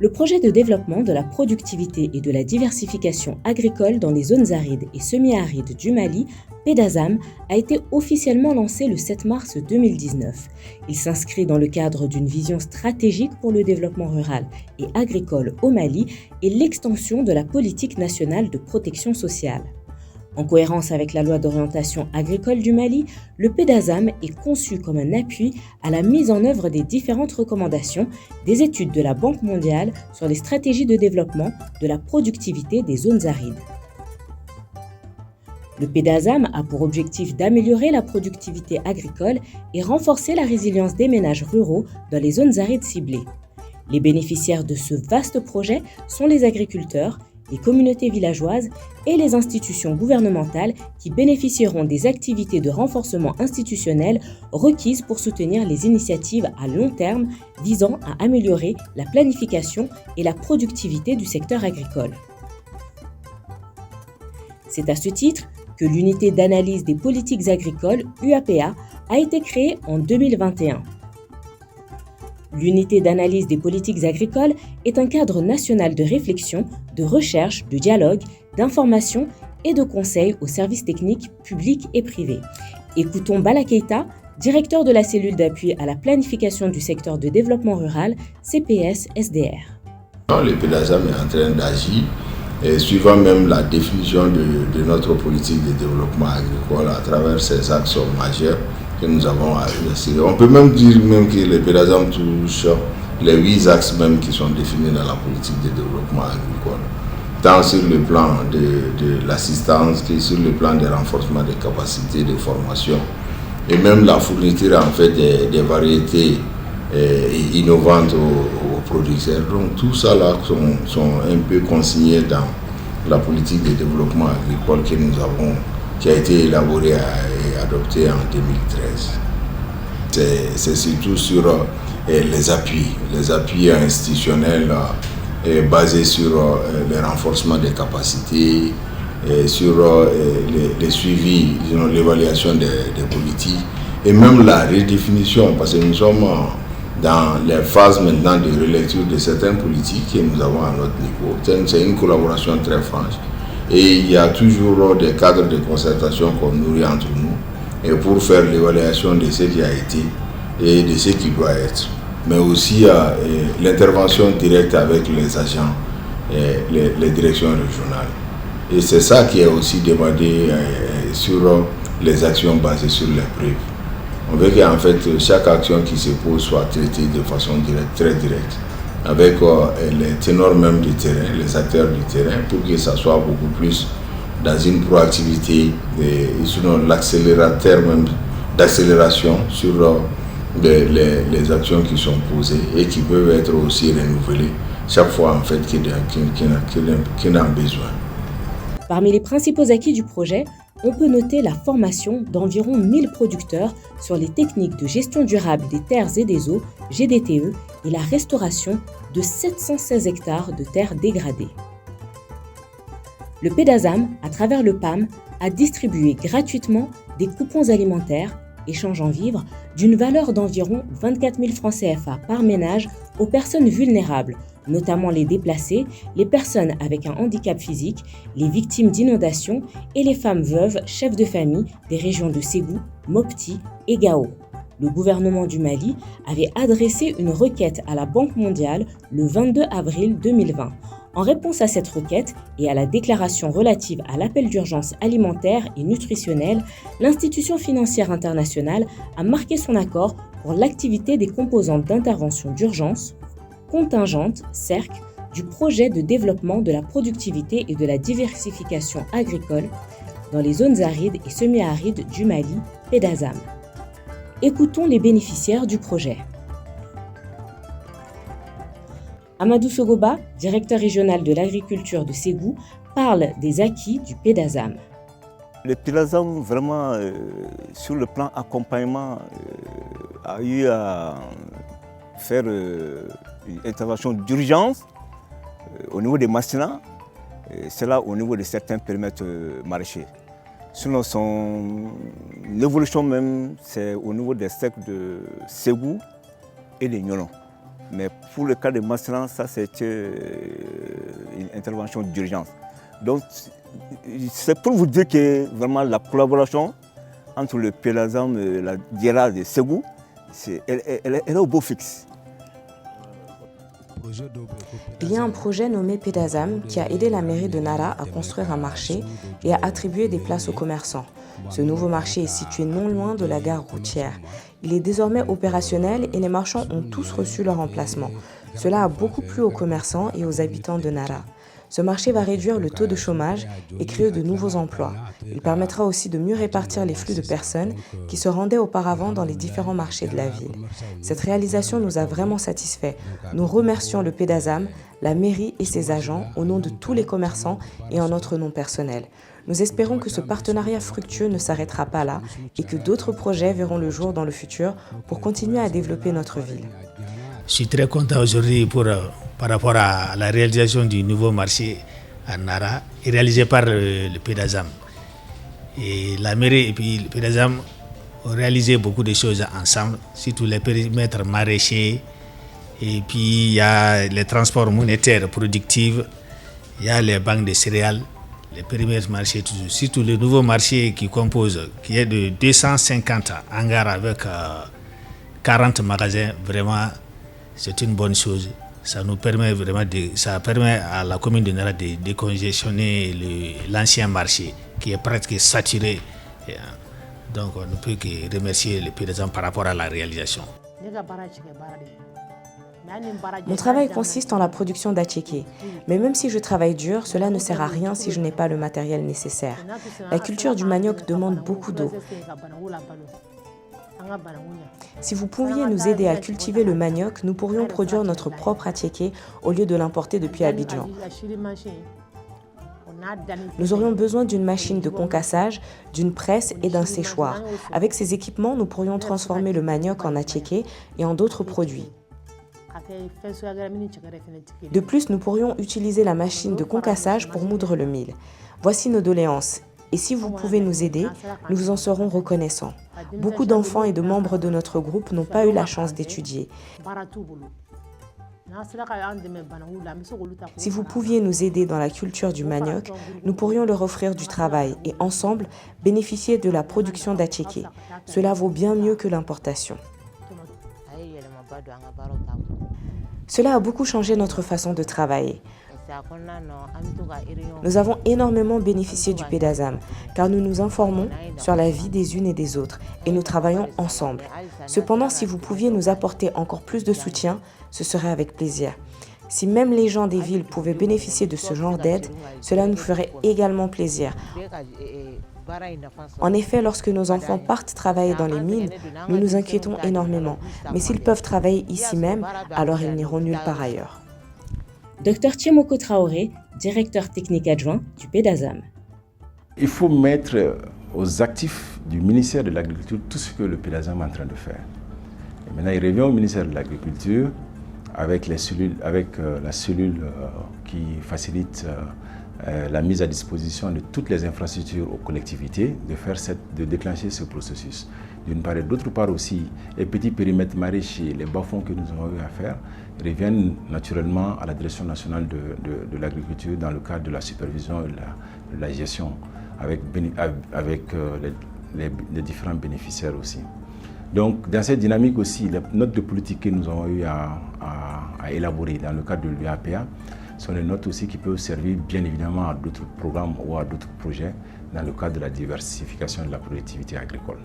Le projet de développement de la productivité et de la diversification agricole dans les zones arides et semi-arides du Mali, PEDASAM, a été officiellement lancé le 7 mars 2019. Il s'inscrit dans le cadre d'une vision stratégique pour le développement rural et agricole au Mali et l'extension de la politique nationale de protection sociale. En cohérence avec la loi d'orientation agricole du Mali, le PEDASAM est conçu comme un appui à la mise en œuvre des différentes recommandations des études de la Banque mondiale sur les stratégies de développement de la productivité des zones arides. Le PEDASAM a pour objectif d'améliorer la productivité agricole et renforcer la résilience des ménages ruraux dans les zones arides ciblées. Les bénéficiaires de ce vaste projet sont les agriculteurs, les communautés villageoises et les institutions gouvernementales qui bénéficieront des activités de renforcement institutionnel requises pour soutenir les initiatives à long terme visant à améliorer la planification et la productivité du secteur agricole. C'est à ce titre que l'unité d'analyse des politiques agricoles, UAPA, a été créée en 2021. L'unité d'analyse des politiques agricoles est un cadre national de réflexion, de recherche, de dialogue, d'information et de conseil aux services techniques publics et privés. Écoutons Bala Keita, directeur de la cellule d'appui à la planification du secteur de développement rural, CPS-SDR. Le PEDASAM est en train d'agir, suivant même la définition de notre politique de développement agricole à travers ces axes majeurs que nous avons à investir. On peut même dire que le PEDASAM touche les 8 axes même qui sont définis dans la politique de développement agricole, tant sur le plan de l'assistance que sur le plan de renforcement des capacités de formation et même la fourniture en fait des variétés innovantes aux producteurs. Donc tout ça là sont un peu consignés dans la politique de développement agricole que nous avons, qui a été élaborée et adoptée en 2013. C'est surtout sur les appuis institutionnels basés sur le renforcement des capacités, sur les suivis, l'évaluation des politiques et même la redéfinition, parce que nous sommes dans les phases maintenant de relecture de certaines politiques que nous avons à notre niveau. C'est une collaboration très franche et il y a toujours des cadres de concertation qu'on nourrit entre nous et pour faire l'évaluation de ce qui a été et de ce qui doit être. Mais aussi l'intervention directe avec les agents et les directions régionales. Et c'est ça qui est aussi demandé sur les actions basées sur les preuves. On veut qu'en fait chaque action qui se pose soit traitée de façon directe, très directe, avec les ténors même du terrain, les acteurs du terrain, pour que ça soit beaucoup plus dans une proactivité, sinon l'accélérateur même d'accélération sur les actions qui sont posées et qui peuvent être aussi renouvelées chaque fois en fait qu'il y a besoin. Parmi les principaux acquis du projet, on peut noter la formation d'environ 1000 producteurs sur les techniques de gestion durable des terres et des eaux, GDTE, et la restauration de 716 hectares de terres dégradées. Le PEDASAM, à travers le PAM, a distribué gratuitement des coupons alimentaires, échange en vivres, d'une valeur d'environ 24 000 francs CFA par ménage aux personnes vulnérables, notamment les déplacés, les personnes avec un handicap physique, les victimes d'inondations et les femmes veuves chefs de famille des régions de Ségou, Mopti et Gao. Le gouvernement du Mali avait adressé une requête à la Banque mondiale le 22 avril 2020. En réponse à cette requête et à la déclaration relative à l'appel d'urgence alimentaire et nutritionnel, l'institution financière internationale a marqué son accord pour l'activité des composantes d'intervention d'urgence, contingente, CERC, du projet de développement de la productivité et de la diversification agricole dans les zones arides et semi-arides du Mali, PEDASAM. Écoutons les bénéficiaires du projet. Amadou Sogoba, directeur régional de l'agriculture de Ségou, parle des acquis du PEDASAM. Le PEDASAM, vraiment, sur le plan accompagnement, a eu à faire une intervention d'urgence au niveau des Massina, c'est là au niveau de certains périmètres maraîchers. Sinon, son évolution même, c'est au niveau des secteurs de Ségou et de Niolon. Mais pour le cas de Massran, ça c'est une intervention d'urgence. Donc c'est pour vous dire que vraiment la collaboration entre le PEDASAM et la DIERA de Ségou, elle est au beau fixe. Il y a un projet nommé PEDASAM qui a aidé la mairie de Nara à construire un marché et à attribuer des places aux commerçants. Ce nouveau marché est situé non loin de la gare routière. Il est désormais opérationnel et les marchands ont tous reçu leur emplacement. Cela a beaucoup plu aux commerçants et aux habitants de Nara. Ce marché va réduire le taux de chômage et créer de nouveaux emplois. Il permettra aussi de mieux répartir les flux de personnes qui se rendaient auparavant dans les différents marchés de la ville. Cette réalisation nous a vraiment satisfaits. Nous remercions le PEDASAM, la mairie et ses agents au nom de tous les commerçants et en notre nom personnel. Nous espérons que ce partenariat fructueux ne s'arrêtera pas là et que d'autres projets verront le jour dans le futur pour continuer à développer notre ville. Je suis très content aujourd'hui par rapport à la réalisation du nouveau marché à Nara, réalisé par le PEDASAM. Et la mairie et puis le PEDASAM ont réalisé beaucoup de choses ensemble, surtout les périmètres maraîchers, et puis il y a les transports monétaires productifs, il y a les banques de céréales, les périmètres marchés, surtout le nouveau marché qui est de 250 hangars avec 40 magasins. Vraiment, c'est une bonne chose. Ça nous permet vraiment ça permet à la commune de Nara de décongestionner l'ancien marché qui est presque saturé. Donc on ne peut que remercier le président par rapport à la réalisation. Mon travail consiste en la production d'attiéké. Mais même si je travaille dur, cela ne sert à rien si je n'ai pas le matériel nécessaire. La culture du manioc demande beaucoup d'eau. Si vous pouviez nous aider à cultiver le manioc, nous pourrions produire notre propre attiéké au lieu de l'importer depuis Abidjan. Nous aurions besoin d'une machine de concassage, d'une presse et d'un séchoir. Avec ces équipements, nous pourrions transformer le manioc en attiéké et en d'autres produits. De plus, nous pourrions utiliser la machine de concassage pour moudre le mil. Voici nos doléances. Et si vous pouvez nous aider, nous vous en serons reconnaissants. Beaucoup d'enfants et de membres de notre groupe n'ont pas eu la chance d'étudier. Si vous pouviez nous aider dans la culture du manioc, nous pourrions leur offrir du travail et ensemble bénéficier de la production d'attiéké. Cela vaut bien mieux que l'importation. Cela a beaucoup changé notre façon de travailler. Nous avons énormément bénéficié du PEDASAM car nous nous informons sur la vie des unes et des autres et nous travaillons ensemble. Cependant, si vous pouviez nous apporter encore plus de soutien, ce serait avec plaisir. Si même les gens des villes pouvaient bénéficier de ce genre d'aide, cela nous ferait également plaisir. En effet, lorsque nos enfants partent travailler dans les mines, nous nous inquiétons énormément. Mais s'ils peuvent travailler ici même, alors ils n'iront nulle part ailleurs. Dr Thiemoko Traoré, directeur technique adjoint du PEDASAM. Il faut mettre aux actifs du ministère de l'Agriculture tout ce que le PEDASAM est en train de faire. Et maintenant, il revient au ministère de l'Agriculture avec la cellule qui facilite la mise à disposition de toutes les infrastructures aux collectivités de déclencher ce processus. D'une part et d'autre part aussi, les petits périmètres maraîchers, les bas-fonds que nous avons eu à faire reviennent naturellement à la Direction nationale de l'agriculture dans le cadre de la supervision et de la gestion avec les différents bénéficiaires aussi. Donc dans cette dynamique aussi, les notes de politique que nous avons eu à élaborer dans le cadre de l'UAPA sont des notes aussi qui peuvent servir bien évidemment à d'autres programmes ou à d'autres projets dans le cadre de la diversification de la productivité agricole.